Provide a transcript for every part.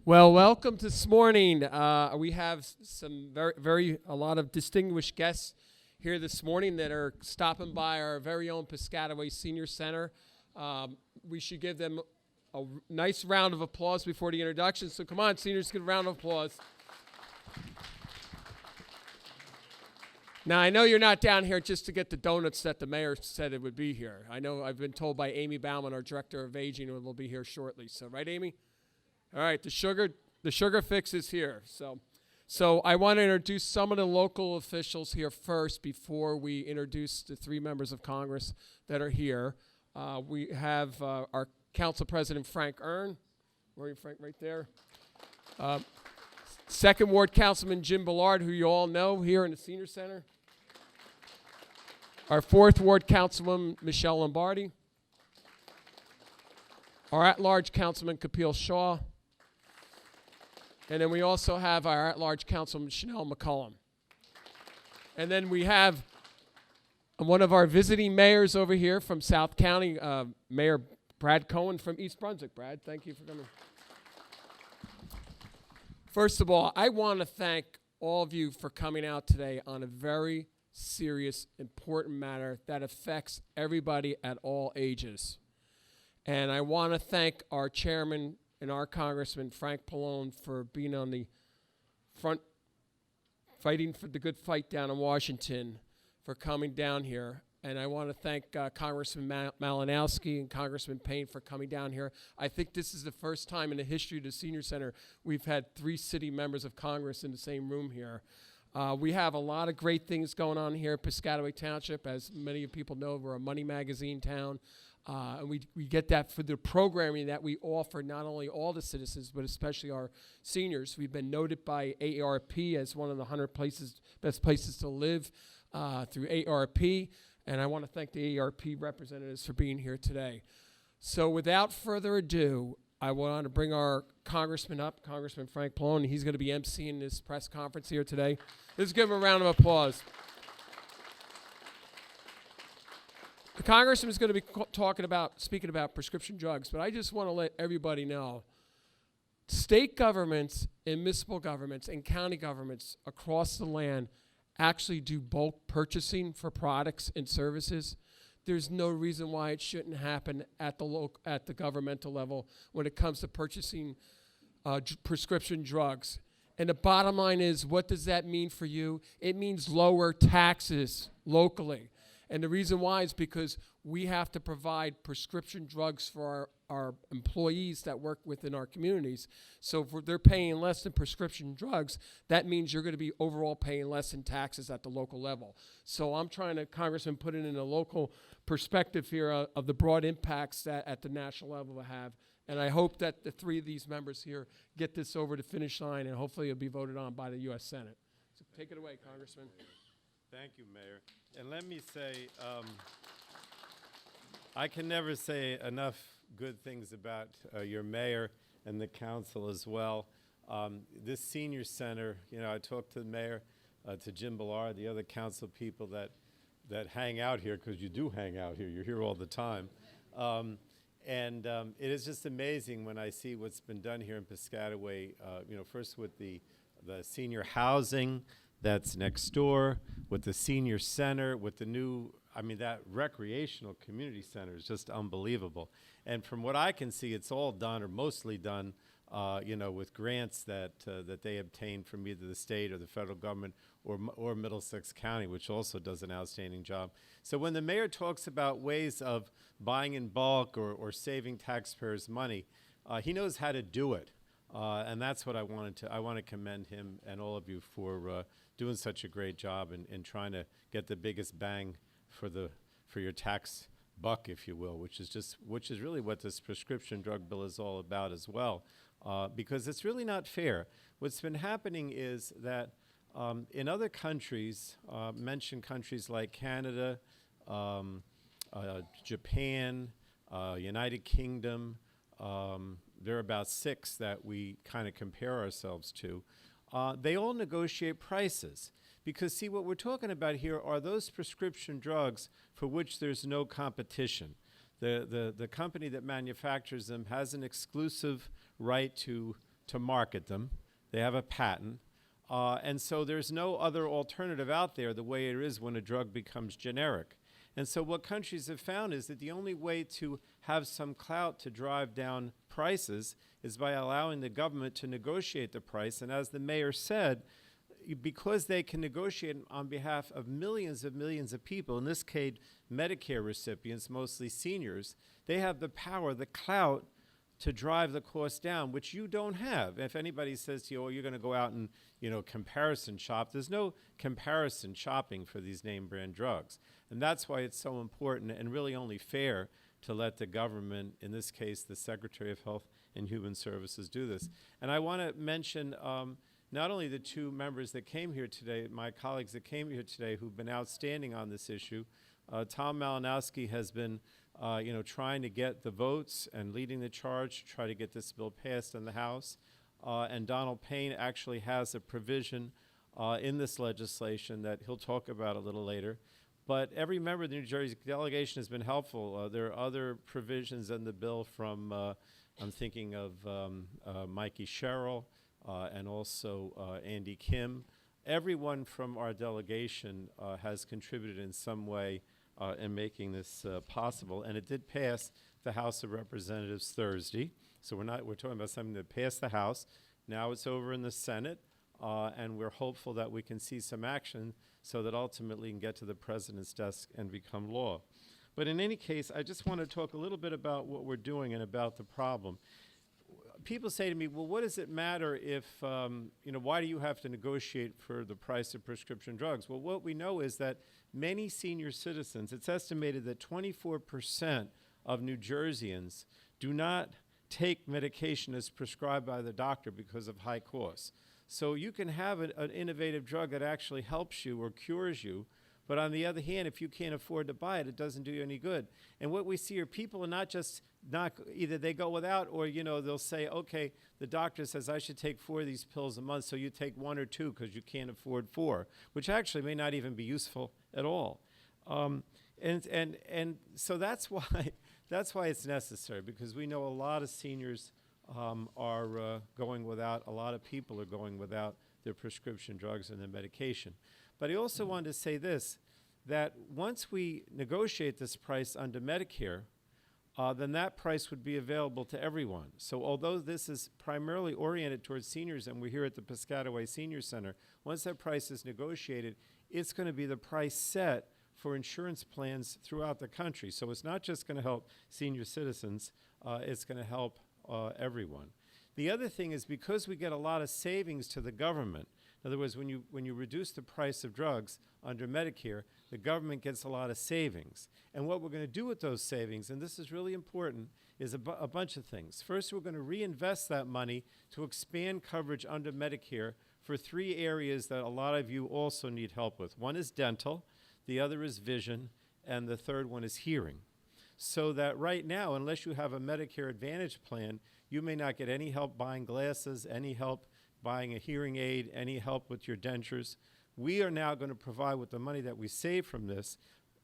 Well, welcome this morning. We have some a lot of distinguished guests here this morning that are stopping by our very own Piscataway Senior Center. We should give them a nice round of applause before the introduction. So come on, seniors, give a round of applause. Now, I know you're not down here just to get the donuts that the mayor said it would be here. I know I've been told by Amy Bauman, our Director of Aging, it will be here shortly. So, right, Amy? All right, the sugar fix is here. So I want to introduce some of the local officials here first before we introduce the three members of Congress that are here. We have our Council President Frank Ern. Where are you, Frank? Right there. Second Ward Councilman Jim Ballard, who you all know here in the Senior Center. Our Fourth Ward Councilwoman Michelle Lombardi. Our at-large Councilman Kapil Shaw. And then we also have our at-large Councilman Chanel McCullum. And then we have one of our visiting mayors over here from South County, Mayor Brad Cohen from East Brunswick. Brad, thank you for coming. First of all, I want to thank all of you for coming out today on a very serious, important matter that affects everybody at all ages. And I want to thank our chairman and our Congressman, Frank Pallone, for being on the front, fighting for the good fight down in Washington, for coming down here. And I want to thank Congressman Malinkowski and Congressman Payne for coming down here. I think this is the first time in the history of the Senior Center we've had 3 city members of Congress in the same room here. We have a lot of great things going on here at Piscataway Township. As many people know, we're a Money Magazine town. And we get that for the programming that we offer not only all the citizens, but especially our seniors. We've been noted by AARP as one of the 100 best places to live through AARP. And I want to thank the AARP representatives for being here today. So without further ado, I want to bring our congressman up, Congressman Frank Pallone. He's going to be emceeing this press conference here today. Let's give him a round of applause. The congressman is going to be speaking about prescription drugs, but I just want to let everybody know, state governments and municipal governments and county governments across the land actually do bulk purchasing for products and services. There's no reason why it shouldn't happen at the governmental level when it comes to purchasing prescription drugs. And the bottom line is, what does that mean for you? It means lower taxes locally. And the reason why is because we have to provide prescription drugs for our employees that work within our communities. So if they're paying less than prescription drugs, that means you're going to be overall paying less in taxes at the local level. So I'm trying to, Congressman, put it in a local perspective here of the broad impacts that at the national level will have. And I hope that the 3 of these members here get this over the finish line, and hopefully it'll be voted on by the U.S. Senate. So take it away, Congressman. Thank you, Mayor. And let me say, I can never say enough good things about your mayor and the council as well. This senior center, I talked to the mayor, to Jim Ballard, the other council people that hang out here, because you do hang out here. You're here all the time. And it is just amazing when I see what's been done here in Piscataway, first with the senior housing that's next door, with the senior center, with the new, that recreational community center is just unbelievable. And from what I can see, it's all done or mostly done, with grants that they obtain from either the state or the federal government or Middlesex County, which also does an outstanding job. So when the mayor talks about ways of buying in bulk or saving taxpayers' money, he knows how to do it. And that's what I want to commend him and all of you for doing such a great job in trying to get the biggest bang for your tax buck, if you will, which is really what this prescription drug bill is all about as well, because it's really not fair. What's been happening is that in other countries, mention countries like Canada, Japan, United Kingdom, there are about 6 that we kind of compare ourselves to. They all negotiate prices because, see, what we're talking about here are those prescription drugs for which there's no competition. The company that manufactures them has an exclusive right to to market them. They have a patent. And so there's no other alternative out there the way it is when a drug becomes generic. And so what countries have found is that the only way to have some clout to drive down prices is by allowing the government to negotiate the price. And as the mayor said, because they can negotiate on behalf of millions of people, in this case Medicare recipients, mostly seniors, they have the power, the clout, to drive the cost down, which you don't have. If anybody says to you, oh, you're going to go out and, comparison shop, there's no comparison shopping for these name brand drugs. And that's why it's so important and really only fair to let the government, in this case, the Secretary of Health and Human Services, do this. And I want to mention not only the two members that came here today, my colleagues that came here today who've been outstanding on this issue. Tom Malinkowski has been trying to get the votes and leading the charge to try to get this bill passed in the House. And Donald Payne actually has a provision in this legislation that he'll talk about a little later. But every member of the New Jersey delegation has been helpful. There are other provisions in the bill from, I'm thinking of Mikey Sherrill and also Andy Kim. Everyone from our delegation has contributed in some way in making this possible, and it did pass the House of Representatives Thursday. So we're talking about something that passed the House. Now it's over in the Senate, and we're hopeful that we can see some action so that ultimately it can get to the president's desk and become law. But in any case, I just want to talk a little bit about what we're doing and about the problem. People say to me, well, what does it matter if, why do you have to negotiate for the price of prescription drugs? Well, what we know is that many senior citizens, it's estimated that 24% of New Jerseyans do not take medication as prescribed by the doctor because of high costs. So you can have an innovative drug that actually helps you or cures you, but on the other hand, if you can't afford to buy it, it doesn't do you any good. And what we see are people are not either they go without or, they'll say, okay, the doctor says I should take 4 of these pills a month, so you take 1 or 2 because you can't afford 4, which actually may not even be useful at all. And so that's why it's necessary, because we know a lot of seniors are going without, a lot of people are going without their prescription drugs and their medication. But I also wanted to say this, that once we negotiate this price under Medicare, then that price would be available to everyone. So although this is primarily oriented towards seniors, and we're here at the Piscataway Senior Center, once that price is negotiated, it's going to be the price set for insurance plans throughout the country. So it's not just going to help senior citizens, it's going to help everyone. The other thing is, because we get a lot of savings to the government, in other words, when you reduce the price of drugs under Medicare, the government gets a lot of savings. And what we're going to do with those savings, and this is really important, is a bunch of things. First, we're going to reinvest that money to expand coverage under Medicare for 3 areas that a lot of you also need help with. One is dental, the other is vision, and the third one is hearing. So that right now, unless you have a Medicare Advantage plan, you may not get any help buying glasses, any help buying a hearing aid, any help with your dentures. We are now going to provide, with the money that we save from this,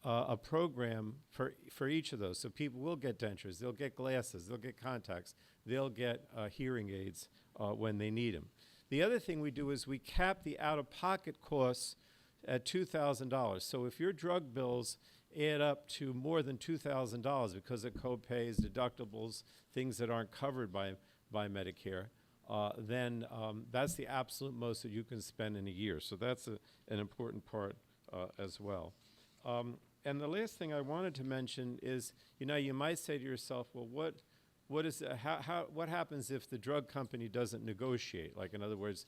a program for each of those. So people will get dentures, they'll get glasses, they'll get contacts, they'll get hearing aids when they need them. The other thing we do is we cap the out-of-pocket costs at $2,000. So if your drug bills add up to more than $2,000 because of co-pays, deductibles, things that aren't covered by Medicare, then that's the absolute most that you can spend in a year. So that's an important part as well. And the last thing I wanted to mention is, you might say to yourself, well, what happens if the drug company doesn't negotiate? Like, in other words,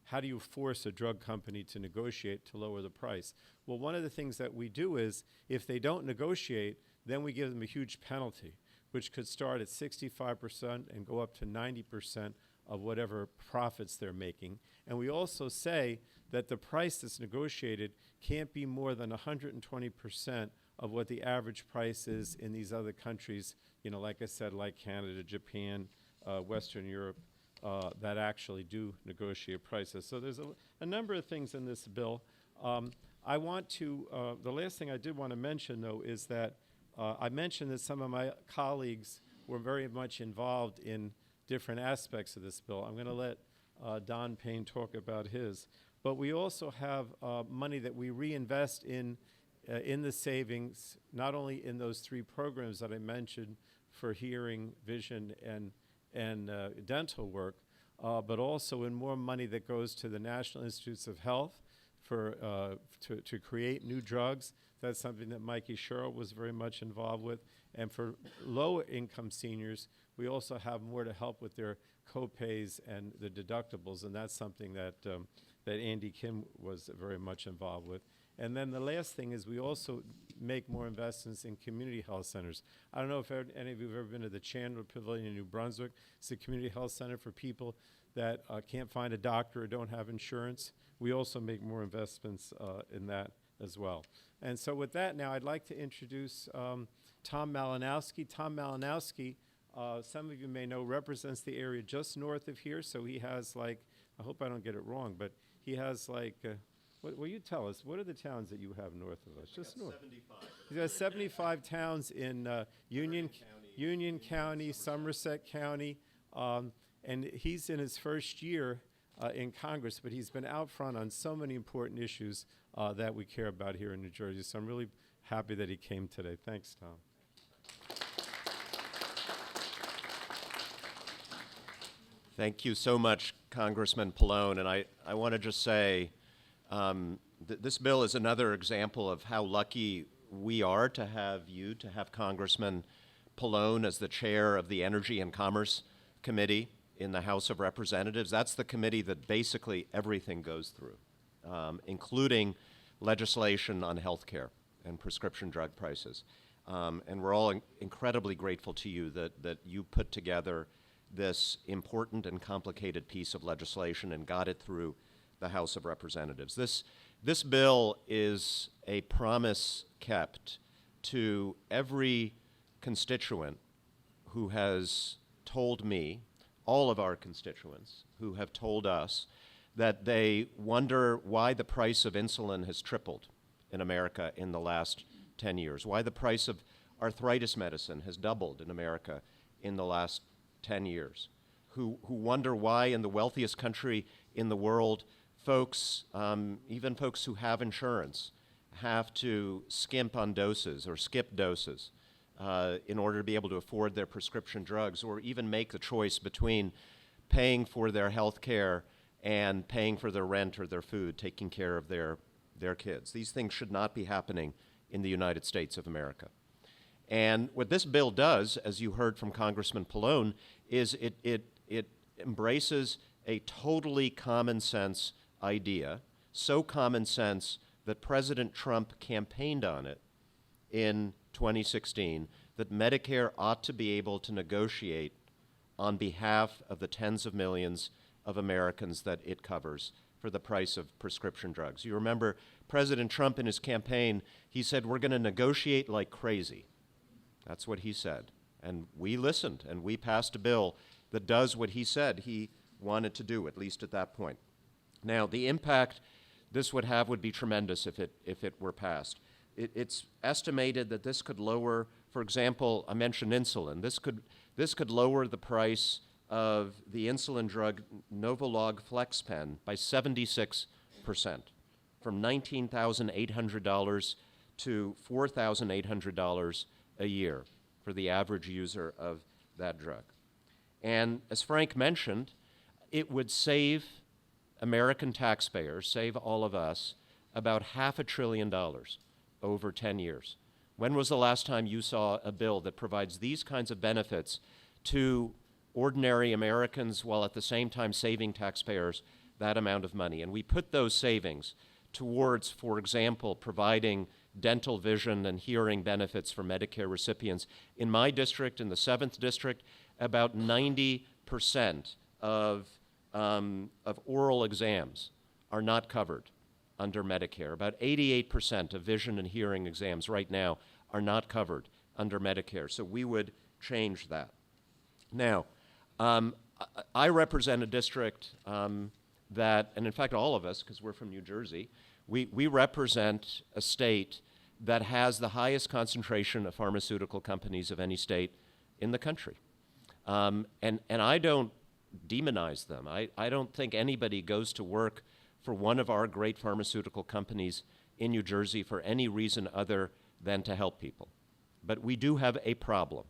how do you force a drug company to negotiate to lower the price? Well, one of the things that we do is, if they don't negotiate, then we give them a huge penalty, which could start at 65% and go up to 90% of whatever profits they're making. And we also say that the price that's negotiated can't be more than 120% of what the average price is in these other countries, like I said, like Canada, Japan, Western Europe, that actually do negotiate prices. So there's a number of things in this bill. I want to, the last thing I did want to mention, though, is that I mentioned that some of my colleagues were very much involved in different aspects of this bill. I'm going to let Don Payne talk about his. But we also have money that we reinvest in the savings, not only in those 3 programs that I mentioned for hearing, vision, and dental work, but also in more money that goes to the National Institutes of Health to create new drugs. That's something that Mikey Sherrill was very much involved with. And for low-income seniors, we also have more to help with their co-pays and the deductibles, and that's something that Andy Kim was very much involved with. And then the last thing is we also make more investments in community health centers. I don't know if any of you have ever been to the Chandler Pavilion in New Brunswick. It's a community health center for people that can't find a doctor or don't have insurance. We also make more investments in that as well. And so with that now, I'd like to introduce Tom Malinkowski. Tom Malinkowski, some of you may know, represents the area just north of here. So he has I hope I don't get it wrong, but he has will you tell us, what are the towns that you have north of us? Just north. 75. He's got 75 towns in Union County, Somerset County, and he's in his first year in Congress, but he's been out front on so many important issues that we care about here in New Jersey. So I'm really happy that he came today. Thanks, Tom. Thank you so much, Congressman Pallone. And I want to just say this bill is another example of how lucky we are to have you, to have Congressman Pallone as the chair of the Energy and Commerce Committee in the House of Representatives. That's the committee that basically everything goes through, including legislation on health care and prescription drug prices. And we're all incredibly grateful to you that you put together this important and complicated piece of legislation and got it through the House of Representatives. This bill is a promise kept to every constituent who has told me, all of our constituents who have told us that they wonder why the price of insulin has tripled in America in the last 10 years, why the price of arthritis medicine has doubled in America in the last 10 years, who wonder why in the wealthiest country in the world, folks, even folks who have insurance, have to skimp on doses or skip doses in order to be able to afford their prescription drugs, or even make the choice between paying for their health care and paying for their rent or their food, taking care of their kids. These things should not be happening in the United States of America. And what this bill does, as you heard from Congressman Pallone, is it embraces a totally common sense idea, so common sense that President Trump campaigned on it in 2016, that Medicare ought to be able to negotiate on behalf of the tens of millions of Americans that it covers for the price of prescription drugs. You remember President Trump in his campaign, he said, we're going to negotiate like crazy. That's what he said. And we listened, and we passed a bill that does what he said he wanted to do, at least at that point. Now, the impact this would have would be tremendous if it were passed. It's estimated that this could lower, for example, I mentioned insulin. This could lower the price of the insulin drug Novolog FlexPen by 76%, from $19,800 to $4,800 a year for the average user of that drug. And as Frank mentioned, it would save American taxpayers, save all of us, about $500 billion over 10 years. When was the last time you saw a bill that provides these kinds of benefits to ordinary Americans while at the same time saving taxpayers that amount of money? And we put those savings towards, for example, providing dental, vision, and hearing benefits for Medicare recipients. In my district, in the 7th District, about 90% of oral exams are not covered under Medicare. About 88% of vision and hearing exams right now are not covered under Medicare. So we would change that. Now, I represent a district that, and in fact all of us, because we're from New Jersey, we represent a state that has the highest concentration of pharmaceutical companies of any state in the country. And I don't demonize them. I don't think anybody goes to work for one of our great pharmaceutical companies in New Jersey for any reason other than to help people. But we do have a problem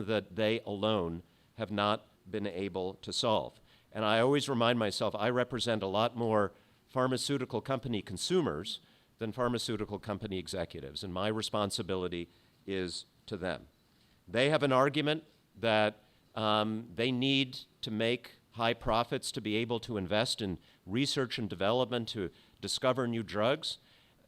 that they alone have not been able to solve. And I always remind myself I represent a lot more pharmaceutical company consumers than pharmaceutical company executives, and my responsibility is to them. They have an argument that they need to make high profits to be able to invest in research and development to discover new drugs.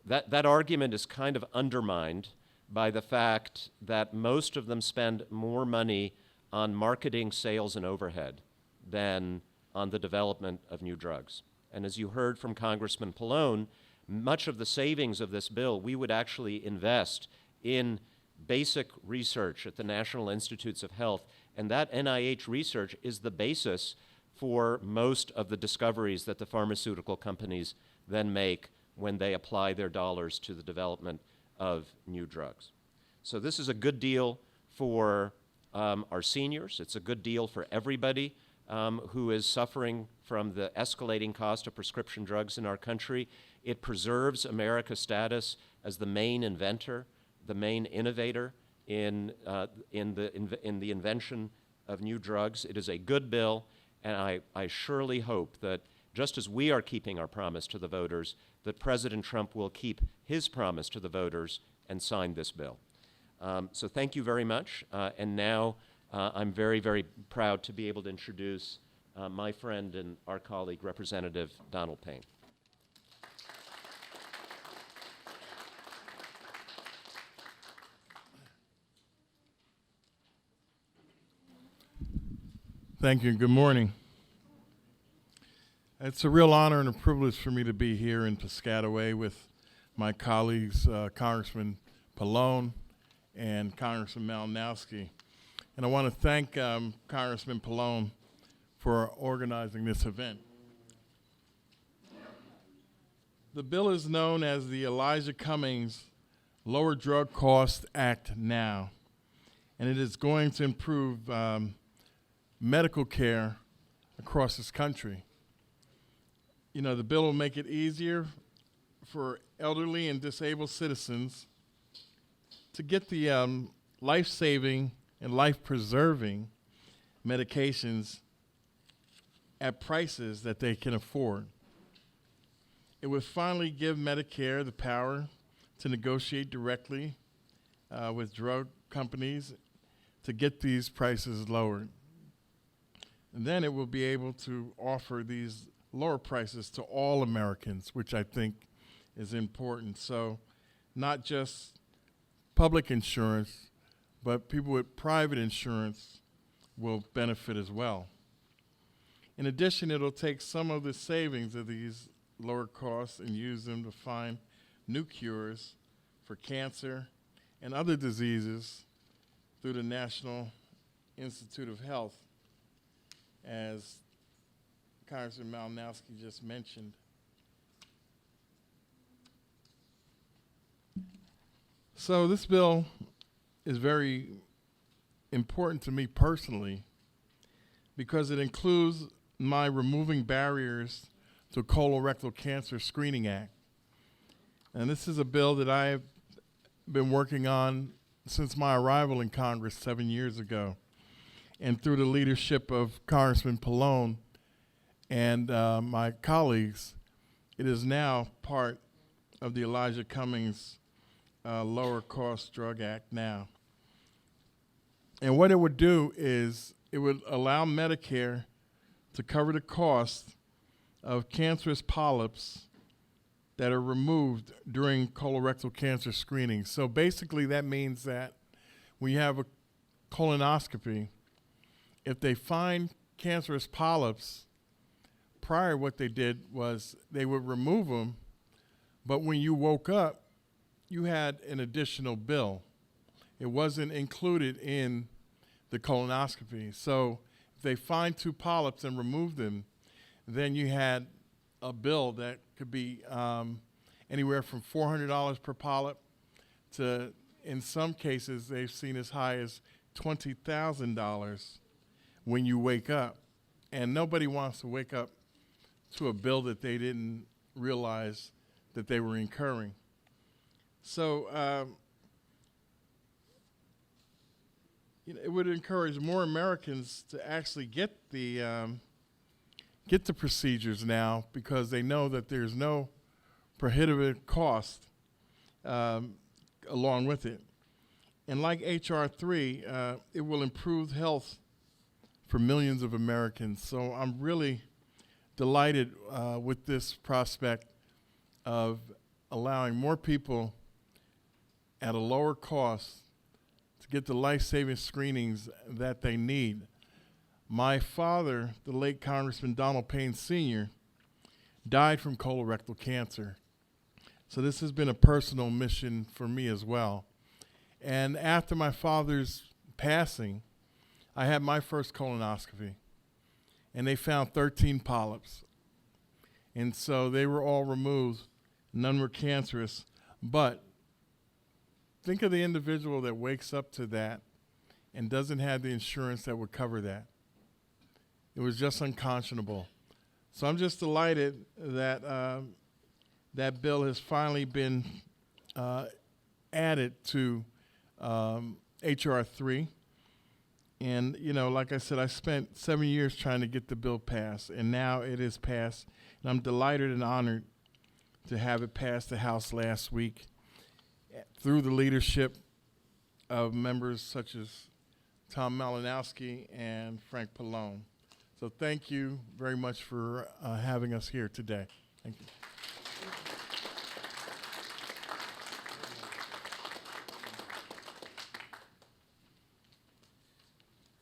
That argument is kind of undermined by the fact that most of them spend more money on marketing, sales, and overhead than on the development of new drugs. And as you heard from Congressman Pallone, much of the savings of this bill we would actually invest in basic research at the National Institutes of Health, and that NIH research is the basis for most of the discoveries that the pharmaceutical companies then make when they apply their dollars to the development of new drugs. So this is a good deal for our seniors. It's a good deal for everybody who is suffering from the escalating cost of prescription drugs in our country. It preserves America's status as the main inventor, the main innovator in the invention of new drugs. It is a good bill, and I surely hope that just as we are keeping our promise to the voters, that President Trump will keep his promise to the voters and sign this bill. So thank you very much. And now I'm very, very proud to be able to introduce my friend and our colleague, Representative Donald Payne. Thank you and good morning. It's a real honor and a privilege for me to be here in Piscataway with my colleagues, Congressman Pallone and Congressman Malinkowski. And I want to thank Congressman Pallone for organizing this event. The bill is known as the Elijah Cummings Lower Drug Cost Act now, and it is going to improve medical care across this country. You know, the bill will make it easier for elderly and disabled citizens to get the life-saving and life-preserving medications at prices that they can afford. It would finally give Medicare the power to negotiate directly with drug companies to get these prices lowered. And then it will be able to offer these lower prices to all Americans, which I think is important. So not just public insurance, but people with private insurance will benefit as well. In addition, it'll take some of the savings of these lower costs and use them to find new cures for cancer and other diseases through the National Institute of Health, as Congressman Malinkowski just mentioned. So this bill is very important to me personally because it includes my removing barriers to colorectal cancer screening act. And this is a bill that I've been working on since my arrival in Congress 7 years ago. And through the leadership of Congressman Pallone and my colleagues, it is now part of the Elijah Cummings Lower Cost Drug Act now. And what it would do is it would allow Medicare to cover the cost of cancerous polyps that are removed during colorectal cancer screening. So basically that means that when you have a colonoscopy, if they find cancerous polyps, prior what they did was they would remove them, but when you woke up, you had an additional bill. It wasn't included in the colonoscopy. So if they find 2 polyps and remove them, then you had a bill that could be anywhere from $400 per polyp to, in some cases, they've seen as high as $20,000 when you wake up. And nobody wants to wake up to a bill that they didn't realize that they were incurring. So it would encourage more Americans to actually get the procedures now, because they know that there's no prohibitive cost along with it. And like H.R. 3, it will improve health for millions of Americans. So I'm really delighted with this prospect of allowing more people at a lower cost to get the life-saving screenings that they need. My father, the late Congressman Donald Payne Sr., died from colorectal cancer. So this has been a personal mission for me as well. And after my father's passing, I had my first colonoscopy, and they found 13 polyps. And so they were all removed. None were cancerous. But think of the individual that wakes up to that and doesn't have the insurance that would cover that. It was just unconscionable. So I'm just delighted that that bill has finally been added to H.R. 3. And, like I said, I spent 7 years trying to get the bill passed, and now it is passed. And I'm delighted and honored to have it pass the House last week through the leadership of members such as Tom Malinkowski and Frank Pallone. So thank you very much for having us here today. Thank you.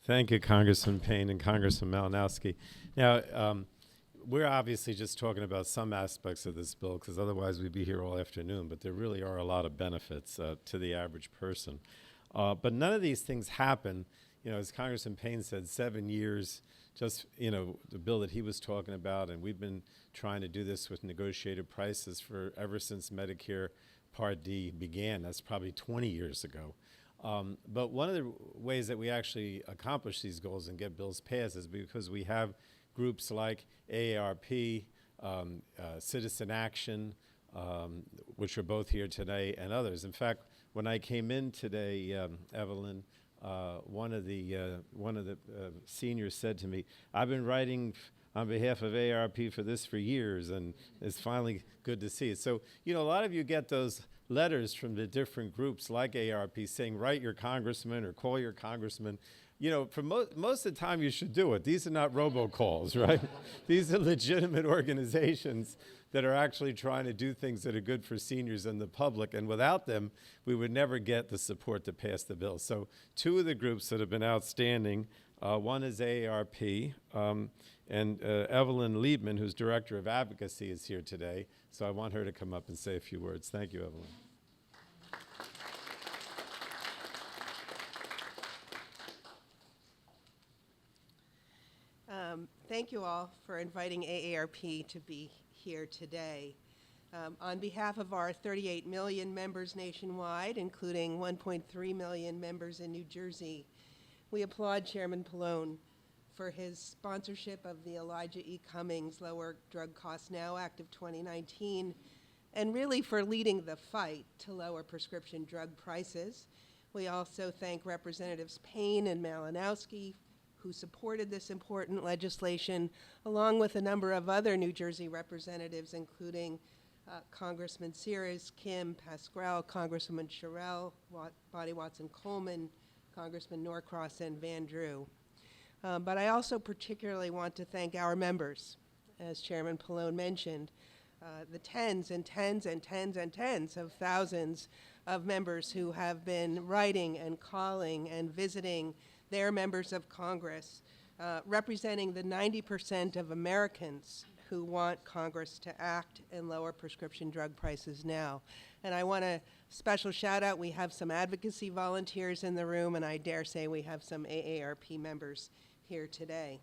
Thank you, Congressman Payne and Congressman Malinkowski. Now, we're obviously just talking about some aspects of this bill, because otherwise we'd be here all afternoon, but there really are a lot of benefits to the average person. But none of these things happen, as Congressman Payne said, 7 years, just, the bill that he was talking about, and we've been trying to do this with negotiated prices ever since Medicare Part D began. That's probably 20 years ago. But one of the ways that we actually accomplish these goals and get bills passed is because we have groups like AARP, Citizen Action, which are both here today, and others. In fact, when I came in today, Evelyn, one of the seniors said to me, "I've been writing on behalf of AARP for years, and it's finally good to see it." So, a lot of you get those letters from the different groups like AARP saying, write your congressman or call your congressman. For most of the time you should do it. These are not robocalls, right? These are legitimate organizations that are actually trying to do things that are good for seniors and the public, and without them, we would never get the support to pass the bill. So two of the groups that have been outstanding, one is AARP, and Evelyn Liebman, who's Director of Advocacy, is here today. So I want her to come up and say a few words. Thank you, Evelyn. Thank you all for inviting AARP to be here today. On behalf of our 38 million members nationwide, including 1.3 million members in New Jersey, we applaud Chairman Pallone for his sponsorship of the Elijah E. Cummings Lower Drug Costs Now Act of 2019, and really for leading the fight to lower prescription drug prices. We also thank Representatives Payne and Malinkowski, who supported this important legislation, along with a number of other New Jersey representatives, including Congressman Sears, Kim, Pascrell, Congresswoman Sherrill, Bobby Watson-Coleman, Congressman Norcross, and Van Drew. But I also particularly want to thank our members, as Chairman Pallone mentioned, the tens and tens and tens and tens of thousands of members who have been writing and calling and visiting their members of Congress, representing the 90% of Americans who want Congress to act and lower prescription drug prices now. And I want a special shout out. We have some advocacy volunteers in the room, and I dare say we have some AARP members here today.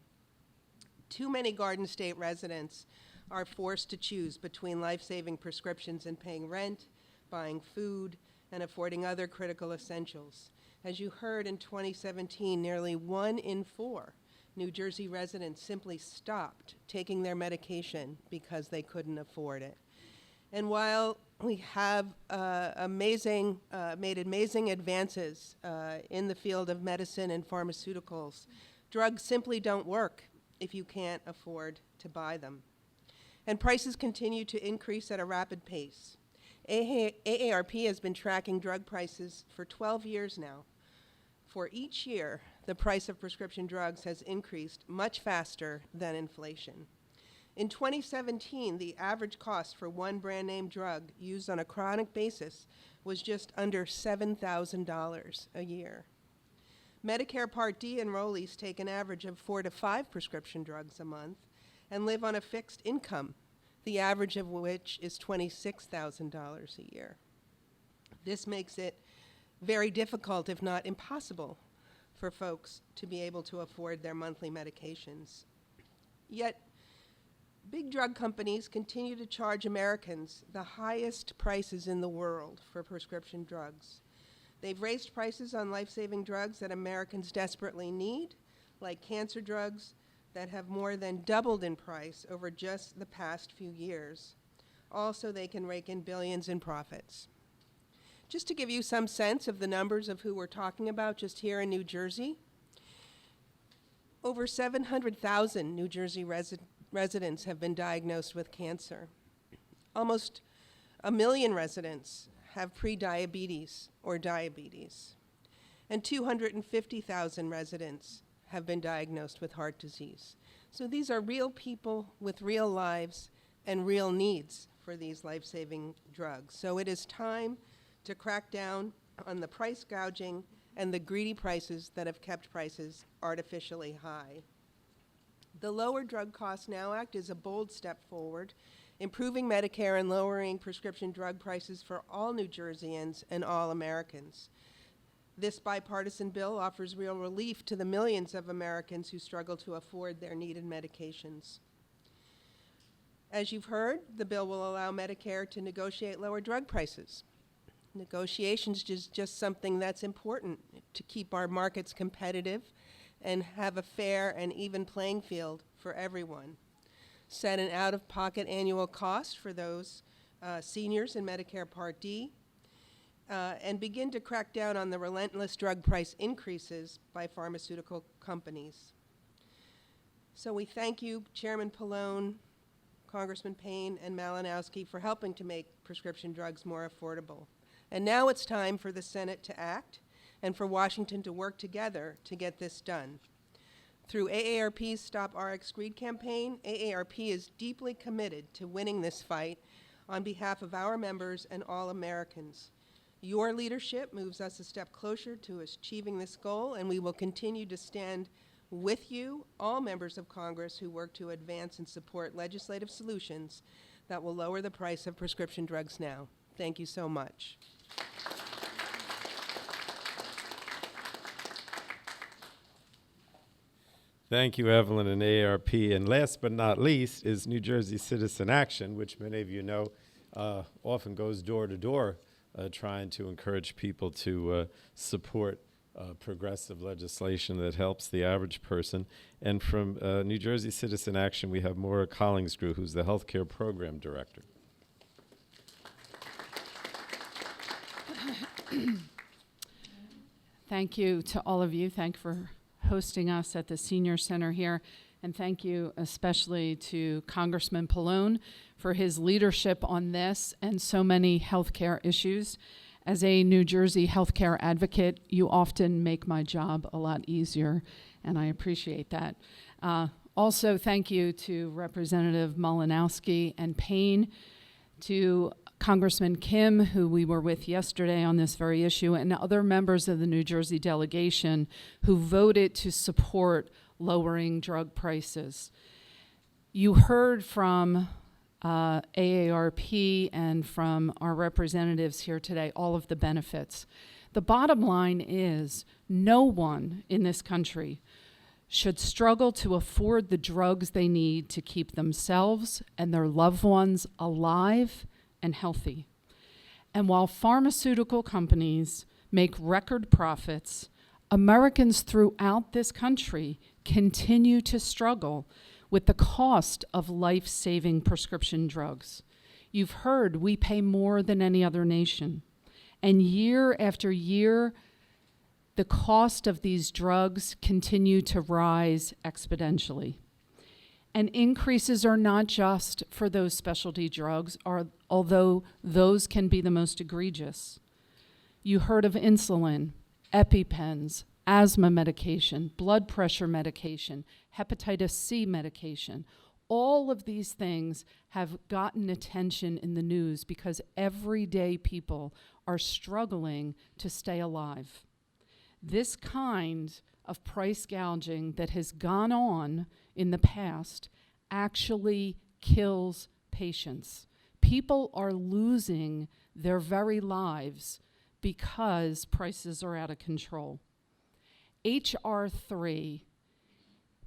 Too many Garden State residents are forced to choose between life-saving prescriptions and paying rent, buying food, and affording other critical essentials. As you heard in 2017, nearly 1 in 4 New Jersey residents simply stopped taking their medication because they couldn't afford it. And while we have made amazing advances in the field of medicine and pharmaceuticals, drugs simply don't work if you can't afford to buy them. And prices continue to increase at a rapid pace. AARP has been tracking drug prices for 12 years now. For each year, the price of prescription drugs has increased much faster than inflation. In 2017, the average cost for one brand name drug used on a chronic basis was just under $7,000 a year. Medicare Part D enrollees take an average of 4 to 5 prescription drugs a month and live on a fixed income, the average of which is $26,000 a year. This makes it very difficult, if not impossible, for folks to be able to afford their monthly medications. Yet, big drug companies continue to charge Americans the highest prices in the world for prescription drugs. They've raised prices on life-saving drugs that Americans desperately need, like cancer drugs that have more than doubled in price over just the past few years. Also, they can rake in billions in profits. Just to give you some sense of the numbers of who we're talking about just here in New Jersey, over 700,000 New Jersey residents have been diagnosed with cancer. Almost 1 million residents have prediabetes or diabetes. And 250,000 residents have been diagnosed with heart disease. So these are real people with real lives and real needs for these life-saving drugs. So it is time to crack down on the price gouging and the greedy prices that have kept prices artificially high. The Lower Drug Costs Now Act is a bold step forward, improving Medicare and lowering prescription drug prices for all New Jerseyans and all Americans. This bipartisan bill offers real relief to the millions of Americans who struggle to afford their needed medications. As you've heard, the bill will allow Medicare to negotiate lower drug prices. Negotiations is just something that's important to keep our markets competitive and have a fair and even playing field for everyone. Set an out-of-pocket annual cost for those seniors in Medicare Part D, and begin to crack down on the relentless drug price increases by pharmaceutical companies. So we thank you, Chairman Pallone, Congressman Payne, and Malinkowski for helping to make prescription drugs more affordable. And now it's time for the Senate to act and for Washington to work together to get this done. Through AARP's Stop RX Greed campaign, AARP is deeply committed to winning this fight on behalf of our members and all Americans. Your leadership moves us a step closer to achieving this goal, and we will continue to stand with you, all members of Congress who work to advance and support legislative solutions that will lower the price of prescription drugs now. Thank you so much. Thank you, Evelyn and AARP. And last but not least is New Jersey Citizen Action, which many of you know often goes door to door trying to encourage people to support progressive legislation that helps the average person. And from New Jersey Citizen Action, we have Maura Collingsgrew, who's the Healthcare Program Director. Thank you to all of you. Thank you for hosting us at the Senior Center here. And thank you especially to Congressman Pallone for his leadership on this and so many healthcare issues. As a New Jersey healthcare advocate, you often make my job a lot easier, and I appreciate that. Also, thank you to Representative Malinkowski and Payne, to Congressman Kim, who we were with yesterday on this very issue, and other members of the New Jersey delegation who voted to support lowering drug prices. You heard from AARP and from our representatives here today all of the benefits. The bottom line is no one in this country should struggle to afford the drugs they need to keep themselves and their loved ones alive and healthy. And while pharmaceutical companies make record profits, Americans throughout this country continue to struggle with the cost of life-saving prescription drugs. You've heard we pay more than any other nation. And year after year, the cost of these drugs continue to rise exponentially. And increases are not just for those specialty drugs, although those can be the most egregious. You heard of insulin, EpiPens, asthma medication, blood pressure medication, hepatitis C medication. All of these things have gotten attention in the news because everyday people are struggling to stay alive. This kind of price gouging that has gone on in the past actually kills patients. People are losing their very lives because prices are out of control. H.R. 3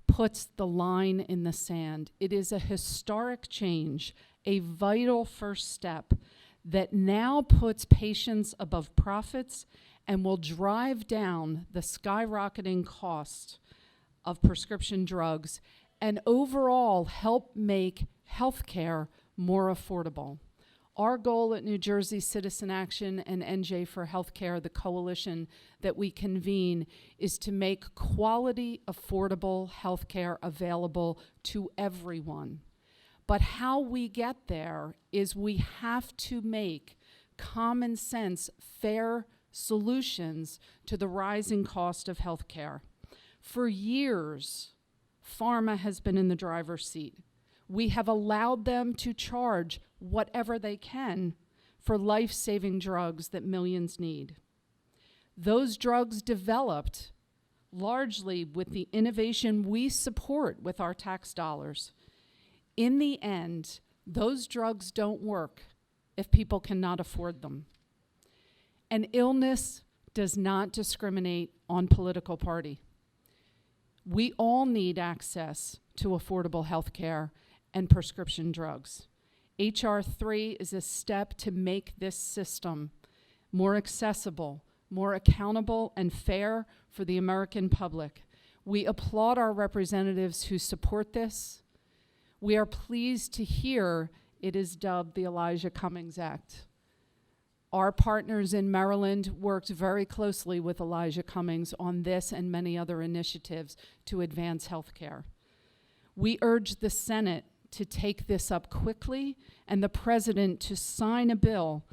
puts the line in the sand. It is a historic change, a vital first step that now puts patients above profits and will drive down the skyrocketing cost of prescription drugs and overall help make healthcare more affordable. Our goal at New Jersey Citizen Action and NJ for Healthcare, the coalition that we convene, is to make quality, affordable healthcare available to everyone. But how we get there is we have to make common sense, fair solutions to the rising cost of healthcare. For years, pharma has been in the driver's seat. We have allowed them to charge whatever they can for life-saving drugs that millions need. Those drugs developed largely with the innovation we support with our tax dollars. In the end, those drugs don't work if people cannot afford them. And illness does not discriminate on political party. We all need access to affordable health care and prescription drugs. H.R. 3 is a step to make this system more accessible, more accountable, and fair for the American public. We applaud our representatives who support this. We are pleased to hear it is dubbed the Elijah Cummings Act. Our partners in Maryland worked very closely with Elijah Cummings on this and many other initiatives to advance health care. We urge the Senate to take this up quickly and the President to sign a bill.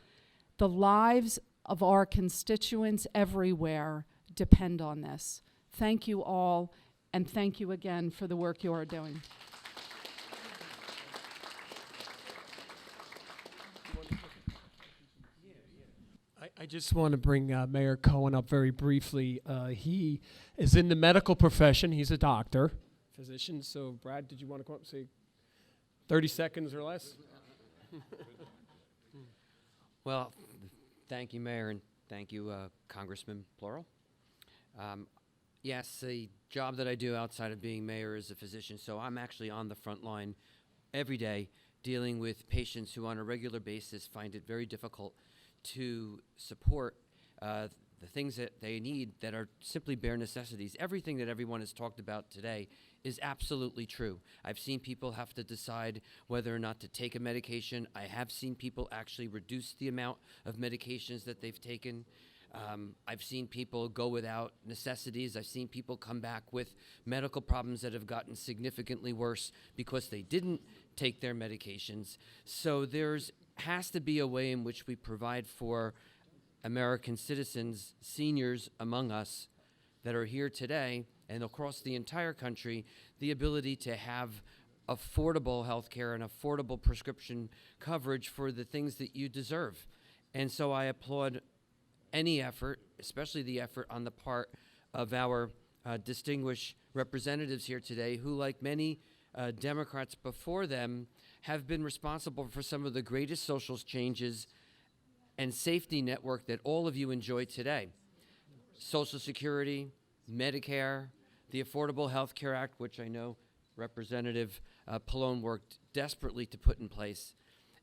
The lives of our constituents everywhere depend on this. Thank you all, and thank you again for the work you are doing. I just want to bring Mayor Cohen up very briefly. He is in the medical profession. He's a doctor, physician. So, Brad, did you want to come up and say 30 seconds or less? Well, thank you, Mayor, and thank you, Congressman, plural. Yes, the job that I do outside of being mayor is a physician, so I'm actually on the front line every day dealing with patients who on a regular basis find it very difficult to support the things that they need that are simply bare necessities. Everything that everyone has talked about today is absolutely true. I've seen people have to decide whether or not to take a medication. I have seen people actually reduce the amount of medications that they've taken. I've seen people go without necessities. I've seen people come back with medical problems that have gotten significantly worse because they didn't take their medications. So has to be a way in which we provide for American citizens, seniors among us that are here today and across the entire country, the ability to have affordable health care and affordable prescription coverage for the things that you deserve. And so I applaud any effort, especially the effort on the part of our distinguished representatives here today who, like many Democrats before them, have been responsible for some of the greatest social changes and safety network that all of you enjoy today. Social Security, Medicare, the Affordable Health Care Act, which I know Representative Pallone worked desperately to put in place.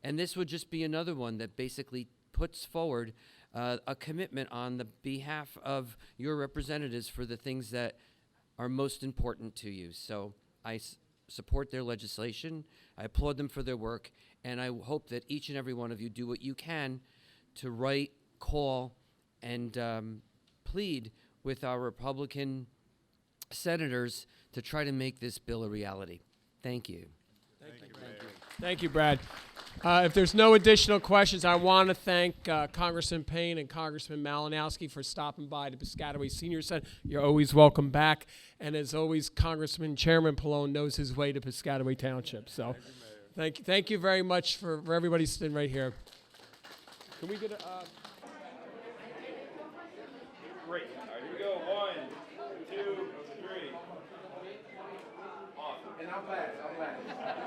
And this would just be another one that basically puts forward a commitment on the behalf of your representatives for the things that are most important to you. So I support their legislation. I applaud them for their work, and I hope that each and every one of you do what you can to write, call, and plead with our Republican senators to try to make this bill a reality. Thank you. Thank you, Brad. If there's no additional questions, I want to thank Congressman Payne and Congressman Malinowski for stopping by the Piscataway Senior Center. You're always welcome back. And as always, Congressman Chairman Pallone knows his way to Piscataway Township. So thank you very much for everybody sitting right here. Can we get a... Great. All right, here we go. 1, 2, 3. Awesome. And I'm last.